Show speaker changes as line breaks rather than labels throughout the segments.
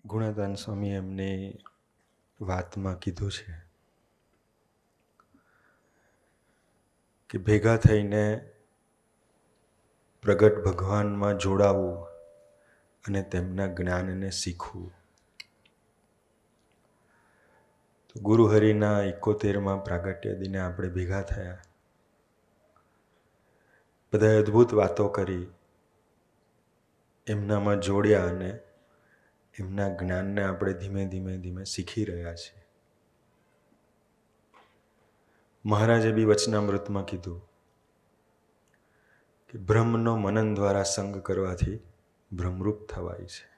ગુણાદાન સ્વામી એમની વાતમાં કીધું છે કે ભેગા થઈને પ્રગટ ભગવાનમાં જોડાવું અને તેમના જ્ઞાનને શીખવું. તો ગુરુહરિના 71માં પ્રાગટ્ય દિને આપણે ભેગા થયા. બધાએ અદ્ભુત વાતો કરી, એમનામાં જોડ્યા અને એમના જ્ઞાનને આપણે ધીમે ધીમે ધીમે શીખી રહ્યા છીએ. મહારાજે બી વચનામૃતમાં કીધું કે બ્રહ્મનો મનન દ્વારા સંગ કરવાથી બ્રહ્મરૂપ થવાય છે.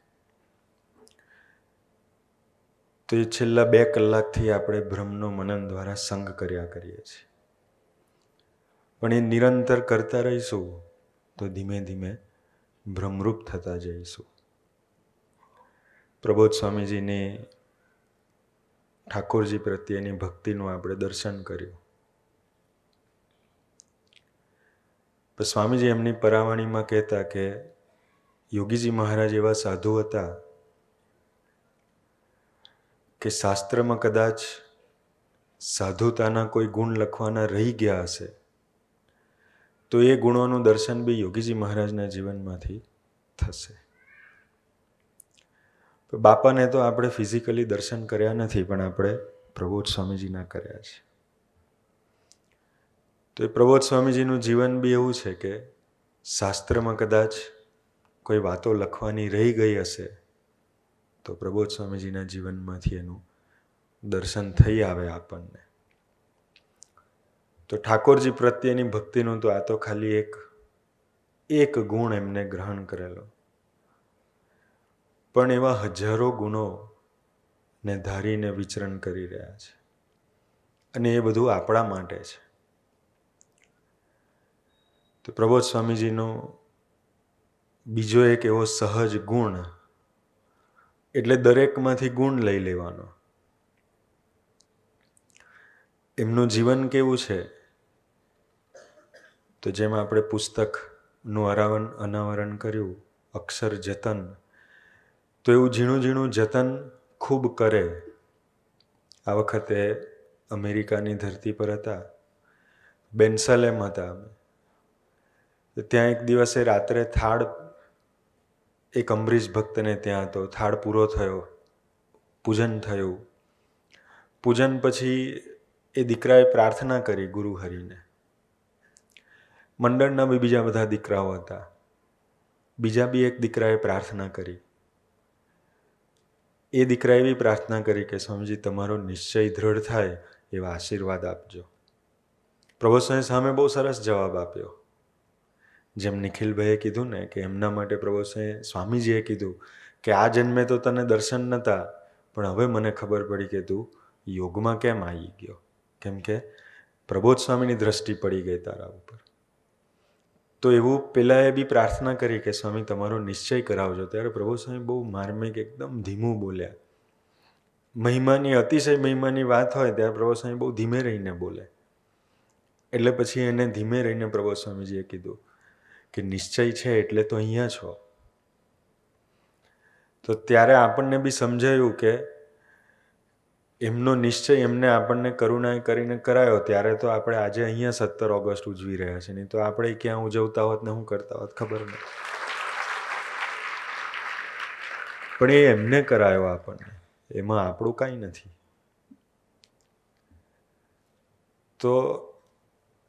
તો એ છેલ્લા 2 કલાકથી આપણે બ્રહ્મનો મનન દ્વારા સંગ કર્યા કરીએ છીએ. પણ એ નિરંતર કરતા રહીશું તો ધીમે ધીમે બ્રહ્મરૂપ થતા જઈશું. પ્રબોધ સ્વામીજીની ઠાકોરજી પ્રત્યેની ભક્તિનું આપણે દર્શન કર્યું. તો સ્વામીજી એમની પરાવાણીમાં કહેતા કે યોગીજી મહારાજ એવા સાધુ હતા કે શાસ્ત્રમાં કદાચ સાધુતાના કોઈ ગુણ લખવાના રહી ગયા હશે તો એ ગુણોનું દર્શન બી યોગીજી મહારાજના જીવનમાંથી થશે. બાપાને તો આપણે ફિઝિકલી દર્શન કર્યા નથી, પણ આપણે પ્રબોધ સ્વામીજીના કર્યા છે. તો એ પ્રબોધ સ્વામીજીનું જીવન બી એવું છે કે શાસ્ત્રમાં કદાચ કોઈ વાતો લખવાની રહી ગઈ હશે તો પ્રબોધ સ્વામીજીના જીવનમાંથી એનું દર્શન થઈ આવે આપણને. તો ઠાકોરજી પ્રત્યેની ભક્તિનું તો આ તો ખાલી એક ગુણ એમને ગ્રહણ કરેલો, પણ એવા હજારો ગુણો ને ધારીને વિચરણ કરી રહ્યા છે. અને એ બધું આપણા માટે છે. તો પ્રબોધ સ્વામીજીનો બીજો એક એવો સહજ ગુણ એટલે દરેકમાંથી ગુણ લઈ લેવાનો. એમનું જીવન કેવું છે તો જેમ આપણે પુસ્તકનું અનાવરણ કર્યું અક્ષર જતન, તો એવું ઝીણું ઝીણું જતન ખૂબ કરે. આ વખતે અમેરિકાની ધરતી પર હતા, બેન્સલેમ હતા. ત્યાં એક દિવસે રાત્રે થાળ, એક અમરીશ ભક્તને ત્યાં હતો, થાળ પૂરો થયો, પૂજન થયું. પૂજન પછી એ દીકરાએ પ્રાર્થના કરી ગુરુહરિને. મંડળના બી બીજા બધા દીકરાઓ હતા. બીજા બી એક દીકરાએ પ્રાર્થના કરી. એ દીકરાએ બી પ્રાર્થના કરી કે સ્વામીજી તમારો નિશ્ચય દ્રઢ થાય એવા આશીર્વાદ આપજો. પ્રભુ સ્વામી સામે બહુ સરસ જવાબ આપ્યો. જેમ નિખિલભાઈએ કીધું ને કે એમના માટે પ્રભુ સ્વામીજીએ કીધું કે આ જન્મે તો તને દર્શન નહોતા, પણ હવે મને ખબર પડી કે તું યોગમાં કેમ આવી ગયો, કેમ કે પ્રબોધ સ્વામીની દ્રષ્ટિ પડી ગઈ તારા ઉપર. તો એવું પેલાએ બી પ્રાર્થના કરી કે સ્વામી તમારો નિશ્ચય કરાવજો. ત્યારે પ્રભુ સ્વામી બહુ માર્મિક એકદમ ધીમું બોલ્યા. મહિમાની અતિશય મહિમાની વાત હોય ત્યારે પ્રભુ સ્વામી બહુ ધીમે રહીને બોલે. એટલે પછી એને ધીમે રહીને પ્રભુ સ્વામીજીએ કીધું કે નિશ્ચય છે એટલે તો અહીંયા છો. તો ત્યારે આપણને બી સમજાયું કે એમનો નિશ્ચય એમને આપણને કરુણા કરીને કરાયો, ત્યારે તો આપણે આજે અહીંયા 17 ઓગસ્ટ ઉજવી રહ્યા છીએ. નહીં તો આપણે ક્યાં ઉજવતા હોત ને શું કરતા હોત ખબર નહીં. પણ એ એમને કરાયો આપણને, એમાં આપણું કાંઈ નથી. તો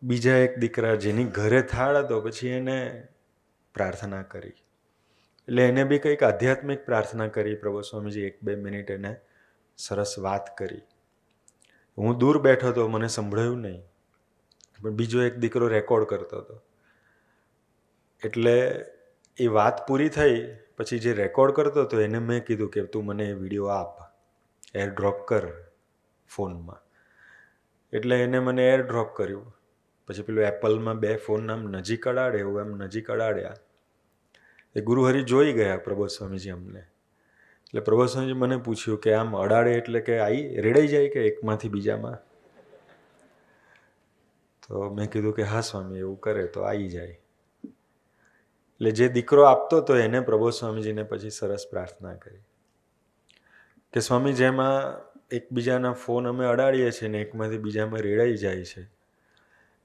બીજા એક દીકરા જેની ઘરે થાળ હતો, પછી એને પ્રાર્થના કરી. એટલે એને બી કંઈક આધ્યાત્મિક પ્રાર્થના કરી. પ્રભુ સ્વામીજી 1-2 મિનિટ એને સરસ વાત કરી. હું દૂર બેઠો હતો, મને સંભળાયું નહીં, પણ બીજો એક દીકરો રેકોર્ડ કરતો હતો. એટલે એ વાત પૂરી થઈ પછી જે રેકોર્ડ કરતો હતો એને મેં કીધું કે તું મને એ વિડીયો આપ, એરડ્રોપ કર ફોનમાં. એટલે એને મને એરડ્રોપ કર્યું. પછી પેલું એપલમાં 2 ફોન આમ નજીક અડાડે એવું એમ નજીક અડાડ્યા. એ ગુરુહરિ જોઈ ગયા પ્રબોધ સ્વામીજી અમને. એટલે પ્રબોધ સ્વામીજી મને પૂછ્યું કે આમ અડાડે એટલે કે રેડાઈ જાય કે એકમાંથી બીજામાં? તો મેં કીધું કે હા સ્વામી, એવું કરે તો આવી જાય. એટલે જે દીકરો આપતો હતો એને પ્રબોધ સ્વામીજીને પછી સરસ પ્રાર્થના કરી. કે સ્વામી જેમાં એકબીજાના ફોન અમે અડાડીએ છીએ ને એકમાંથી બીજામાં રેડાઈ જાય છે,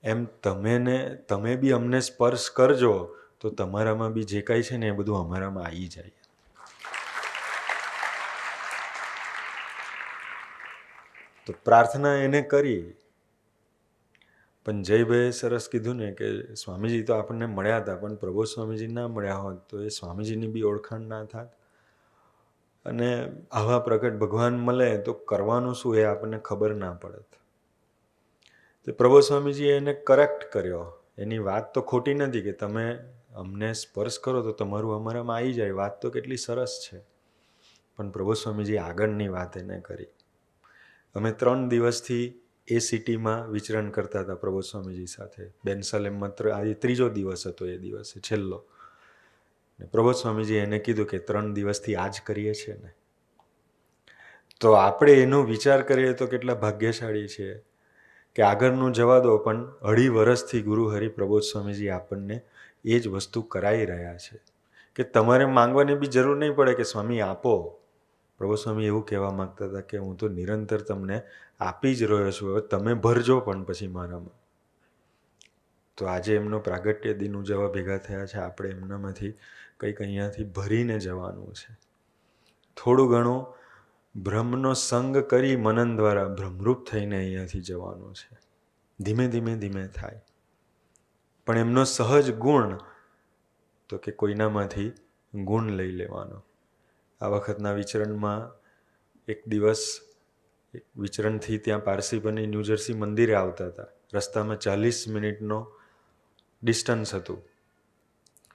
એમ તમે બી અમને સ્પર્શ કરજો તો તમારામાં બી જે કાંઈ છે ને એ બધું અમારામાં આવી જાય. તો પ્રાર્થના એને કરી. પણ જયભાઈએ સરસ કીધું ને કે સ્વામીજી તો આપણને મળ્યા હતા, પણ પ્રબોધ સ્વામીજી ના મળ્યા હોત તો એ સ્વામીજીની બી ઓળખાણ ના થાત. અને આવા પ્રગટ ભગવાન મળે તો કરવાનું શું એ આપણને ખબર ના પડત. તો પ્રબોધ સ્વામીજીએ એને કરેક્ટ કર્યો. એની વાત તો ખોટી નથી કે તમે અમને સ્પર્શ કરો તો તમારું અમારામાં આવી જાય, વાત તો કેટલી સરસ છે. પણ પ્રબોધ સ્વામીજી આગળની વાત એને કરી. અમે 3 દિવસથી એ સિટીમાં વિચરણ કરતા હતા પ્રબોધ સ્વામીજી સાથે. બેનસાલેમમાં આજે 3જો દિવસ હતો, એ દિવસે છેલ્લો. પ્રબોધ સ્વામીજી એને કીધું કે 3 દિવસથી આ જ કરીએ છીએ ને. તો આપણે એનો વિચાર કરીએ તો કેટલા ભાગ્યશાળી છીએ કે આગળનું જવા દો, પણ 2.5 વર્ષથી ગુરુ હરિ પ્રબોધ સ્વામીજી આપણને એ જ વસ્તુ કરાવી રહ્યા છે કે તમારે માંગવાની બી જરૂર નહીં પડે કે સ્વામી આપો. પ્રભુ સ્વામી એવું કહેવા માગતા હતા કે હું તો નિરંતર તમને આપી જ રહ્યો છું, હવે તમે ભરજો પણ પછી મારામાં. તો આજે એમનો પ્રાગટ્ય દિન ઉજવવા ભેગા થયા છે. આપણે એમનામાંથી કંઈક અહીંયાથી ભરીને જવાનું છે. થોડું ઘણું બ્રહ્મનો સંગ કરી મનન દ્વારા ભ્રમરૂપ થઈને અહીંયાથી જવાનું છે. ધીમે ધીમે ધીમે થાય. પણ એમનો સહજ ગુણ તો કે કોઈનામાંથી ગુણ લઈ લેવાનો. આ વખતના વિચરણમાં એક દિવસ વિચરણથી ત્યાં પારસીપની ન્યૂજર્સી મંદિરે આવતા હતા. રસ્તામાં 40 મિનિટનો ડિસ્ટન્સ હતું.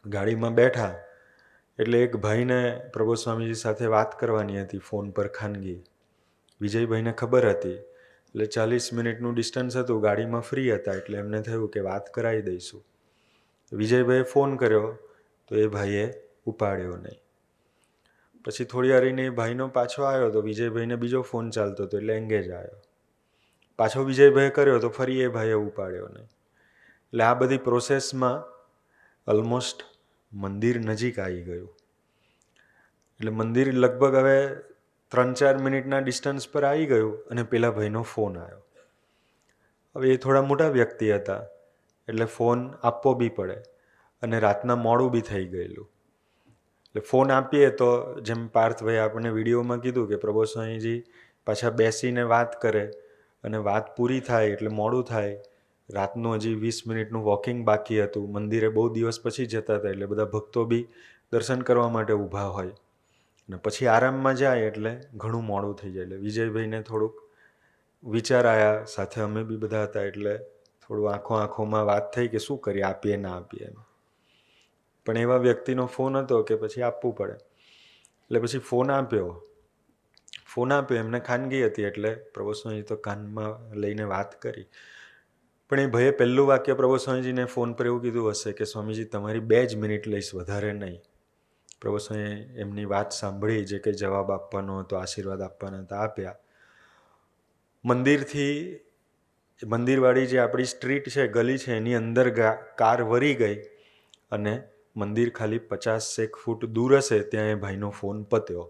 ગાડીમાં બેઠા એટલે એક ભાઈને પ્રબોધ સ્વામીજી સાથે વાત કરવાની હતી ફોન પર ખાનગી. વિજયભાઈને ખબર હતી એટલે 40 મિનિટનું ડિસ્ટન્સ હતું, ગાડીમાં ફ્રી હતા એટલે એમને થયું કે વાત કરાવી દઈશું. વિજયભાઈએ ફોન કર્યો તો એ ભાઈએ ઉપાડ્યો નહીં. પછી થોડી વાર રહીને એ ભાઈનો પાછો આવ્યો તો વિજયભાઈને બીજો ફોન ચાલતો હતો એટલે એંગેજ આવ્યો. પાછો વિજયભાઈએ કર્યો તો ફરી એ ભાઈએ ઉપાડ્યો નહીં. એટલે આ બધી પ્રોસેસમાં ઓલમોસ્ટ મંદિર નજીક આવી ગયું. એટલે મંદિર લગભગ હવે 3-4 મિનિટના ડિસ્ટન્સ પર આવી ગયું અને પેલા ભાઈનો ફોન આવ્યો. હવે એ થોડા મોટા વ્યક્તિ હતા એટલે ફોન આપવો બી પડે અને રાતના મોડું બી થઈ ગયેલું. એટલે ફોન આપીએ તો જેમ પાર્થભાઈ આપણને વિડીયોમાં કીધું કે પ્રબોધ સ્વામીજી પાછા બેસીને વાત કરે અને વાત પૂરી થાય એટલે મોડું થાય. રાતનું હજી 20 મિનિટનું વોકિંગ બાકી હતું. મંદિરે બહુ દિવસ પછી જતા હતા એટલે બધા ભક્તો બી દર્શન કરવા માટે ઊભા હોય અને પછી આરામમાં જાય એટલે ઘણું મોડું થઈ જાય. એટલે વિજયભાઈને થોડુંક વિચાર આવ્યા, સાથે અમે બી બધા હતા એટલે થોડું આંખોમાં વાત થઈ કે શું કરીએ, આપીએ ના આપીએ. પણ એવા વ્યક્તિનો ફોન હતો કે પછી આપવું પડે એટલે પછી ફોન આપ્યો. એમને ખાનગી હતી એટલે પ્રભુ સ્વામીજી તો કાનમાં લઈને વાત કરી. પણ એ ભાઈએ પહેલું વાક્ય પ્રભુ સ્વામીજીને ફોન પર એવું કીધું હશે કે સ્વામીજી તમારી 2 જ મિનિટ લઈશ, વધારે નહીં. પ્રભુ સ્વામી એમની વાત સાંભળી, જે કંઈ જવાબ આપવાનો હતો, આશીર્વાદ આપવાના હતા આપ્યા. મંદિરવાળી જે આપણી સ્ટ્રીટ છે, ગલી છે, એની અંદર કાર વરી ગઈ અને મંદિર ખાલી 50 ફૂટ દૂર હશે ત્યાં એ ભાઈનો ફોન પત્યો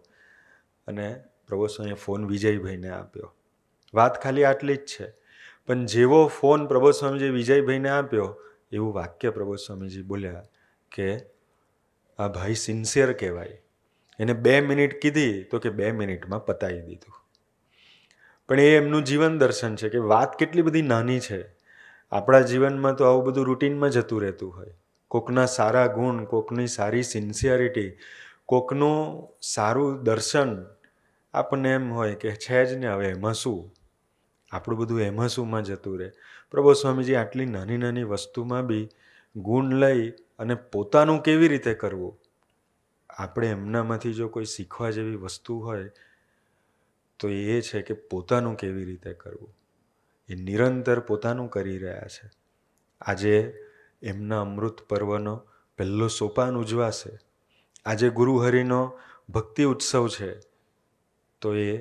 અને પ્રભુ સ્વામીએ ફોન વિજયભાઈને આપ્યો. વાત ખાલી આટલી જ છે. પણ જેવો ફોન પ્રબોધ સ્વામીજી વિજયભાઈને આપ્યો એવું વાક્ય પ્રબોધ સ્વામીજી બોલ્યા કે આ ભાઈ સિન્સિયર કહેવાય. એને 2 મિનિટ કીધી તો કે 2 મિનિટમાં પતાવી દીધું. પણ એ એમનું જીવન દર્શન છે કે વાત કેટલી બધી નાની છે. આપણા જીવનમાં તો આવું બધું રૂટીનમાં જતું રહેતું હોય. કોકના સારા ગુણ, કોકની સારી સિન્સિયરિટી, કોકનું સારું દર્શન, આપણને એમ હોય કે છે જ ને, હવે એમાં શું, આપણું બધું એમાં શુંમાં જતું રહે. પ્રભુ સ્વામીજી આટલી નાની નાની વસ્તુમાં બી ગુણ લઈ અને પોતાનું કેવી રીતે કરવું, આપણે એમનામાંથી જો કોઈ શીખવા જેવી વસ્તુ હોય તો એ છે કે પોતાનું કેવી રીતે કરવું. એ નિરંતર પોતાનું કરી રહ્યા છે. આજે એમના અમૃત પર્વનો પહેલો સોપાન ઉજવાશે. આજે ગુરુહરિનો ભક્તિ ઉત્સવ છે તો એ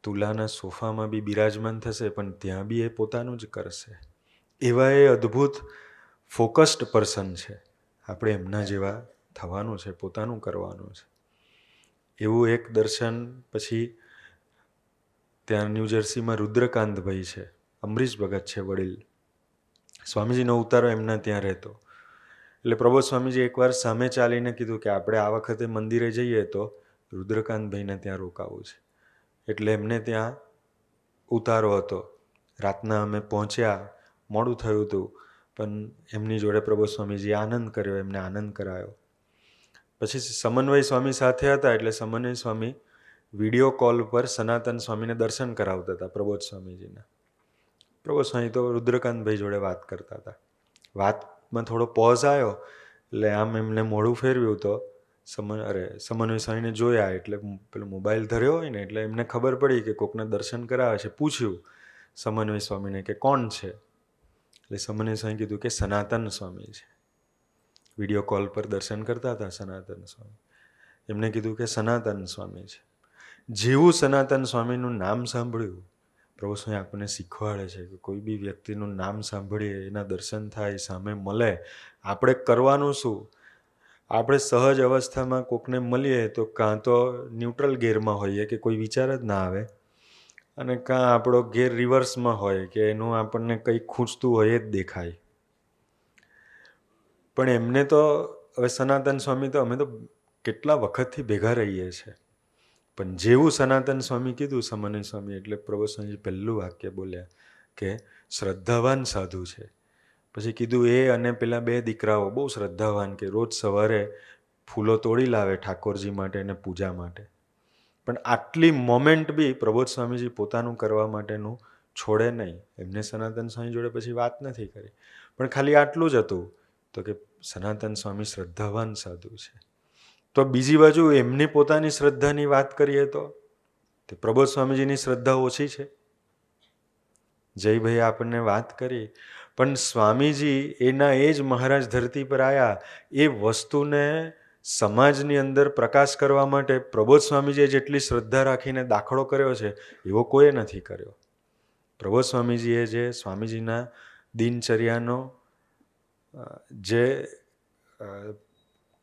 તુલાના સોફામાં બી બિરાજમાન થશે, પણ ત્યાં બી એ પોતાનું જ કરશે. એવા એ અદ્ભુત ફોકસ્ડ પર્સન છે. આપણે એમના જેવા થવાનું છે, પોતાનું કરવાનું છે. એવું એક દર્શન પછી ત્યાં ન્યૂજર્સીમાં રુદ્રકાંતભાઈ છે, અમરીશ ભગત છે વડીલ, સ્વામીજીનો ઉતારો એમના ત્યાં રહેતો. એટલે પ્રબોધ સ્વામીજી એકવાર સામે ચાલીને કીધું કે આપણે આ વખતે મંદિરે જઈએ તો રુદ્રકાંતભાઈને ત્યાં રોકાવું છે. એટલે એમને ત્યાં ઉતારો હતો. રાતના અમે પહોંચ્યા, મોડું થયું હતું, પણ એમની જોડે પ્રબોધ સ્વામીજીએ આનંદ કર્યો, એમને આનંદ કરાયો. પછી સમન્વય સ્વામી સાથે હતા, એટલે સમન્વય સ્વામી વિડીયો કોલ પર સનાતન સ્વામીને દર્શન કરાવતા હતા પ્રબોધ સ્વામીજીના. પ્રબોધ સ્વામી તો રુદ્રકાંતભાઈ જોડે વાત કરતા હતા. વાતમાં થોડો પોઝ આવ્યો, એટલે આમ એમને મોઢું ફેરવ્યું તો સમન્વય સ્વામીને જોયા, એટલે પેલો મોબાઈલ ધર્યો હોય ને, એટલે એમને ખબર પડી કે કોકને દર્શન કરાવે છે. પૂછ્યું સમન્વય સ્વામીને કે કોણ છે? એટલે સમન્વય સ્વામી કીધું કે સનાતન સ્વામી છે. વિડીયો કોલ પર દર્શન કરતા હતા સનાતન સ્વામી. એમને કીધું કે સનાતન સ્વામી છે. જેવું સનાતન સ્વામીનું નામ સાંભળ્યું, પ્રભુ સ્વામી આપણને શીખવાડે છે કે કોઈ બી વ્યક્તિનું નામ સાંભળીએ, એના દર્શન થાય, સામે મળે, આપણે કરવાનું શું? આપણે સહજ અવસ્થામાં કોકને મળીએ તો કાં તો ન્યુટ્રલ ગેરમાં હોઈએ કે કોઈ વિચાર જ ના આવે, અને કાં આપણો ગેર રિવર્સમાં હોય કે એનું આપણને કંઈ ખૂંચતું હોય એ જ દેખાય. પણ એમને તો હવે સનાતન સ્વામી તો અમે તો કેટલા વખતથી ભેગા રહીએ છીએ, પણ જેવું સનાતન સ્વામી કીધું સમન્વય સ્વામી, એટલે પ્રભુ સ્વામી પહેલું વાક્ય બોલ્યા કે શ્રદ્ધાવાન સાધુ છે. પછી કીધું એ અને પેલા 2 દીકરાઓ બહુ શ્રદ્ધાવાન, કે રોજ સવારે ફૂલો તોડી લાવે ઠાકોરજી માટે અને પૂજા માટે. પણ આટલી મોમેન્ટ બી પ્રબોધ સ્વામીજી પોતાનું કરવા માટેનું છોડે નહીં. એમને સનાતન સ્વામી જોડે પછી વાત નથી કરી, પણ ખાલી આટલું જ હતું તો કે સનાતન સ્વામી શ્રદ્ધાવાન સાધુ છે. તો બીજી બાજુ એમની પોતાની શ્રદ્ધાની વાત કરીએ તો પ્રબોધ સ્વામીજીની શ્રદ્ધા ઓછી છે. જયભાઈ આપણને વાત કરી, પણ સ્વામીજી એના એ જ મહારાજ ધરતી પર આવ્યા, એ વસ્તુને સમાજની અંદર પ્રકાશ કરવા માટે પ્રબોધ સ્વામીજીએ જેટલી શ્રદ્ધા રાખીને દાખલો કર્યો છે એવો કોઈએ નથી કર્યો. પ્રબોધ સ્વામીજીએ જે સ્વામીજીના દિનચર્યાનો જે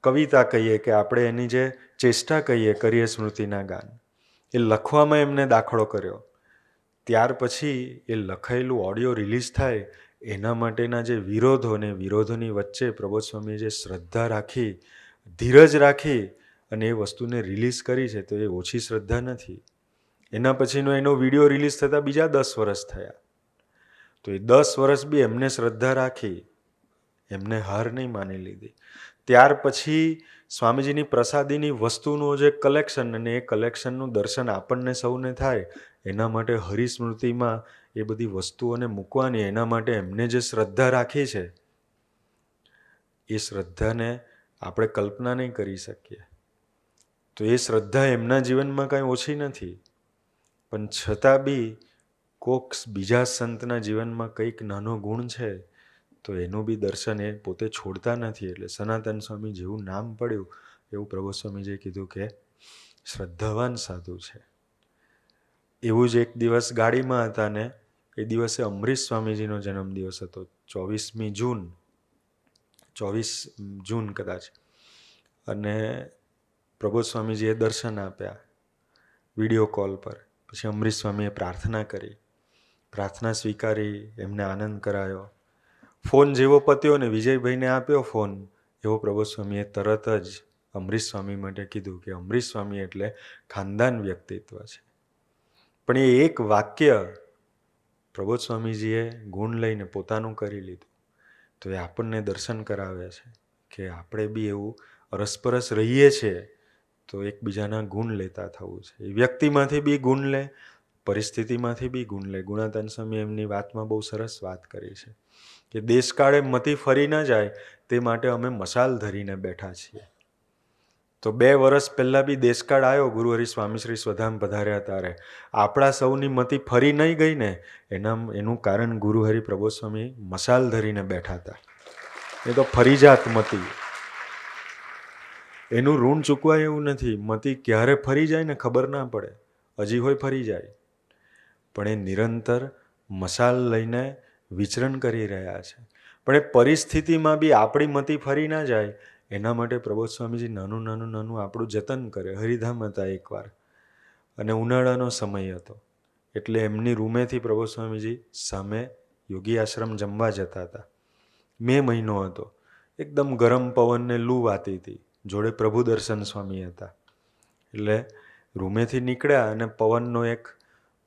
કવિતા કહીએ કે આપણે એની જે ચેષ્ટા કહીએ, કરીએ સ્મૃતિના ગાન, એ લખવામાં એમને દાખલો કર્યો. ત્યાર પછી એ લખાયેલું ઓડિયો રિલીઝ થાય એના માટેના જે વિરોધો ને વિરોધોની વચ્ચે પ્રબોધ સ્વામીએ જે શ્રદ્ધા રાખી, ધીરજ રાખી અને એ વસ્તુને રિલીઝ કરી છે, તો એ ઓછી શ્રદ્ધા નથી. એના પછીનો એનો વિડીયો રિલીઝ થતાં બીજા 10 વર્ષ થયા. તો એ 10 વર્ષ બી એમને શ્રદ્ધા રાખી, એમને હાર નહીં માની લીધી. ત્યાર પછી સ્વામીજીની પ્રસાદીની વસ્તુનું જે કલેક્શન, અને એ કલેક્શનનું દર્શન આપણને સૌને થાય એના માટે હરિસ્મૃતિમાં એ બધી વસ્તુઓને મૂકવાની, એના માટે એમને જે શ્રદ્ધા રાખી છે એ શ્રદ્ધાને આપણે કલ્પના નહીં કરી શકીએ. તો એ શ્રદ્ધા એમના જીવનમાં કાંઈ ઓછી નથી, પણ છતાં બી કોક બીજા સંતના જીવનમાં કંઈક નાનો ગુણ છે તો એનું બી દર્શન એ પોતે છોડતા નથી. એટલે સનાતન સ્વામી જેવું નામ પડ્યું એવું પ્રબોધ સ્વામીજીએ કીધું કે શ્રદ્ધાવાન સાધુ છે. એવું જ એક દિવસ ગાડીમાં હતા ને એ દિવસે અમરીશ સ્વામીજીનો જન્મદિવસ હતો, 24 જૂન કદાચ. અને પ્રબોધ સ્વામીજીએ દર્શન આપ્યા વિડીયો કોલ પર. પછી અમરીશ સ્વામીએ પ્રાર્થના કરી, પ્રાર્થના સ્વીકારી, એમને આનંદ કરાયો. ફોન જેવો પત્યો ને વિજયભાઈને આપ્યો ફોન, એવો પ્રબોધ સ્વામીએ તરત જ અમરીશ સ્વામી માટે કીધું કે અમરીશ સ્વામી એટલે ખાનદાન વ્યક્તિત્વ છે. પણ એ એક વાક્ય પ્રબોધ સ્વામીજીએ ગુણ લઈને પોતાનું કરી લીધું. તો એ આપણને દર્શન કરાવે છે કે આપણે બી એવું અરસપરસ રહીએ છીએ તો એકબીજાના ગુણ લેતા થવું છે. એ વ્યક્તિમાંથી બી ગુણ લે, પરિસ્થિતિમાંથી બી ગુણ લે. ગુણાતાન સ્વામી એમની વાતમાં બહુ સરસ વાત કરી છે કે દેશકાળે મતી ફરી ન જાય તે માટે અમે મશાલ ધરીને બેઠા છીએ. તો 2 વર્ષ પહેલાં બી દેશકાળ આવ્યો, ગુરુહરિ સ્વામીશ્રી સ્વધામ પધાર્યા ત્યારે આપણા સૌની મતી ફરી નહીં ગઈ ને, એનું કારણ ગુરુહરિ પ્રબોધ સ્વામી મશાલ ધરીને બેઠા હતા. એ તો ફરી જાત મતી, એનું ઋણ ચૂકવાય એવું નથી. મતી ક્યારે ફરી જાય ને ખબર ના પડે, હજી હોય ફરી જાય, પણ એ નિરંતર મશાલ લઈને વિચરણ કરી રહ્યા છે. પણ એ પરિસ્થિતિમાં બી આપણી મતી ફરી ના જાય એના માટે પ્રબોધ સ્વામીજી નાનું આપણું જતન કરે. હરિધામ હતા એકવાર અને ઉનાળાનો સમય હતો, એટલે એમની રૂમેથી પ્રભુ સ્વામીજી સામે યોગી આશ્રમ જમવા જતા હતા. મે મહિનો હતો, એકદમ ગરમ પવનને લૂ વાતી હતી, જોડે પ્રભુ દર્શન સ્વામી હતા. એટલે રૂમેથી નીકળ્યા અને પવનનો એક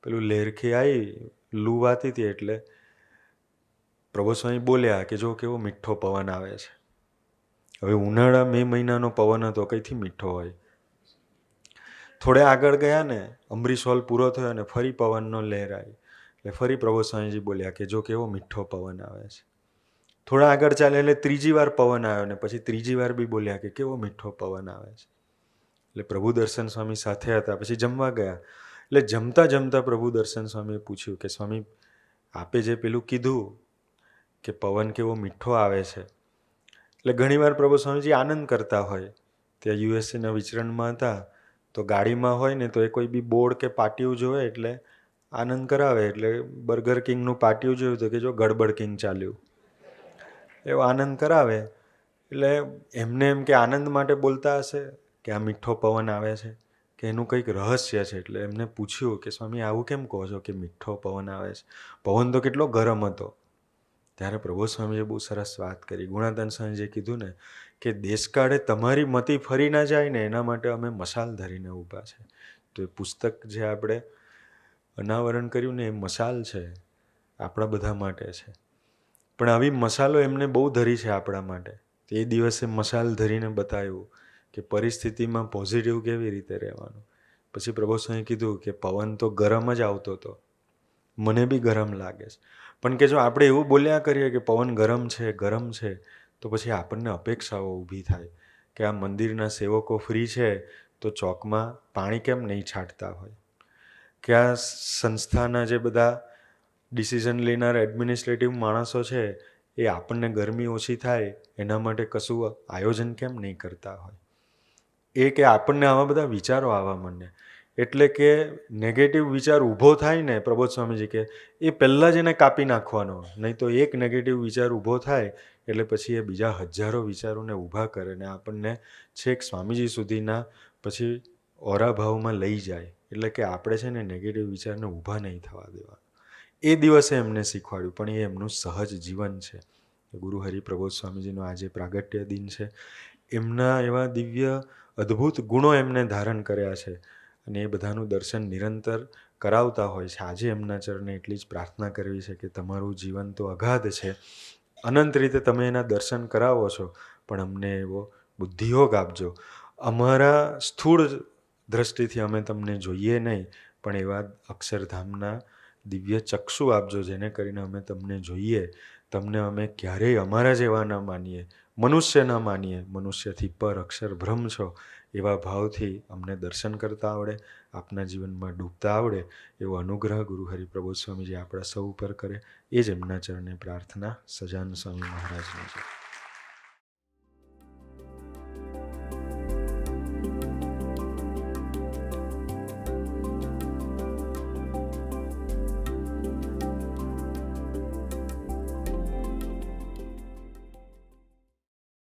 પેલું લહેરખી આવી, લૂ વાતી હતી, એટલે પ્રભુ સ્વામી બોલ્યા કે જો કેવો મીઠો પવન આવે છે. હવે ઉનાળા મે મહિનાનો પવન હતો, કઈથી મીઠો હોય? થોડે આગળ ગયા ને, અમરીશ હોલ પૂરો થયો અને ફરી પવનનો લહેર આવી, એટલે ફરી પ્રભુ સ્વામીજી બોલ્યા કે જો કેવો મીઠો પવન આવે છે. થોડા આગળ ચાલે એટલે ત્રીજી વાર પવન આવ્યો ને પછી ત્રીજી વાર બી બોલ્યા કે કેવો મીઠો પવન આવે છે. એટલે પ્રભુ દર્શન સ્વામી સાથે હતા. પછી જમવા ગયા. એટલે જમતા જમતા પ્રભુ દર્શન સ્વામીએ પૂછ્યું કે સ્વામી, આપે જે પેલું કીધું કે પવન કેવો મીઠો આવે છે, એટલે ઘણીવાર પ્રભુ સ્વામીજી આનંદ કરતા હોય. ત્યાં યુએસએના વિચરણમાં હતા, તો ગાડીમાં હોય ને તો એ કોઈ બી બોર્ડ કે પાટિયું જોવે એટલે આનંદ કરાવે. એટલે બર્ગર કિંગનું પાટિયું જોયું તો કે જો ગડબડ કિંગ ચાલ્યું, એવો આનંદ કરાવે. એટલે એમને એમ કે આનંદ માટે બોલતા હશે કે આ મીઠો પવન આવે છે, કે એનું કંઈક રહસ્ય છે. એટલે એમને પૂછ્યું કે સ્વામી આવું કેમ કહો છો કે મીઠો પવન આવે છે? પવન તો કેટલો ગરમ હતો. ત્યારે પ્રભુ સ્વામીએ બહુ સરસ વાત કરી. ગુણાતન સ્વામીજીએ કીધું ને કે દેશકાળે તમારી મતિ ફરી ના જાય ને એના માટે અમે મશાલ ધરીને ઊભા છે. તો એ પુસ્તક જે આપણે અનાવરણ કર્યું ને એ મશાલ છે, આપણા બધા માટે છે. પણ આવી મશાલો એમને બહુ ધરી છે આપણા માટે. તે દિવસે મશાલ ધરીને બતાવ્યું કે પરિસ્થિતિમાં પોઝિટિવ કેવી રીતે રહેવાનું. પછી પ્રભુ સ્વામીએ કીધું કે પવન તો ગરમ જ આવતો હતો, મને બી ગરમ લાગે છે, પણ કે જો આપણે એવું બોલ્યા કરીએ કે પવન ગરમ છે ગરમ છે, તો પછી આપણને અપેક્ષાઓ ઊભી થાય કે આ મંદિરના સેવકો ફ્રી છે તો ચોકમાં પાણી કેમ નહીં છાંટતા હોય, કે આ સંસ્થાના જે બધા ડિસિઝન લેનાર એડમિનિસ્ટ્રેટિવ માણસો છે એ આપણને ગરમી ઓછી થાય એના માટે કશું આયોજન કેમ નહીં કરતા હોય. એ કે આપણને આવા બધા વિચારો આવવા માંડે. એટલે કે નેગેટિવ વિચાર ઊભો થાય ને, પ્રબોધ સ્વામીજી કે એ પહેલાં જ એને કાપી નાખવાનો, નહીં તો એક નેગેટિવ વિચાર ઊભો થાય એટલે પછી એ બીજા હજારો વિચારોને ઊભા કરે ને આપણને છેક સ્વામીજી સુધીના પછી ઓરા ભાવમાં લઈ જાય. એટલે કે આપણે છે ને નેગેટિવ વિચારને ઊભા નહીં થવા દેવા. એ દિવસે એમને શીખવાડ્યું, પણ એ એમનું સહજ જીવન છે. ગુરુ હરિપ્રબોધ સ્વામીજીનો આજે પ્રાગટ્ય દિન છે. એમના એવા દિવ્ય અદ્ભુત ગુણો એમને ધારણ કર્યા છે અને એ બધાનું દર્શન નિરંતર કરાવતા હોય છે. આજે એમના ચરણે એટલી જ પ્રાર્થના કરવી છે કે તમારું જીવન તો અગાધ છે, અનંત રીતે તમે એના દર્શન કરાવો છો, પણ અમને એવો બુદ્ધિયોગ આપજો. અમારા સ્થૂળ દ્રષ્ટિથી અમે તમને જોઈએ નહીં, પણ એવા અક્ષરધામના દિવ્ય ચક્ષુ આપજો જેને કરીને અમે તમને જોઈએ, તમને અમે ક્યારેય અમારા જેવા ન માનીએ, મનુષ્ય ન માનીએ, મનુષ્યથી પર અક્ષર બ્રહ્મ છો એવા ભાવથી અમને દર્શન કરતા આવડે, આપના જીવનમાં ડૂબતા આવડે એવો અનુગ્રહ ગુરુ હરિપ્રબોધ સ્વામીજી આપણા સૌ ઉપર કરે. એ જ એમના ચરણે પ્રાર્થના. સજાન સ્વામી મહારાજની છે.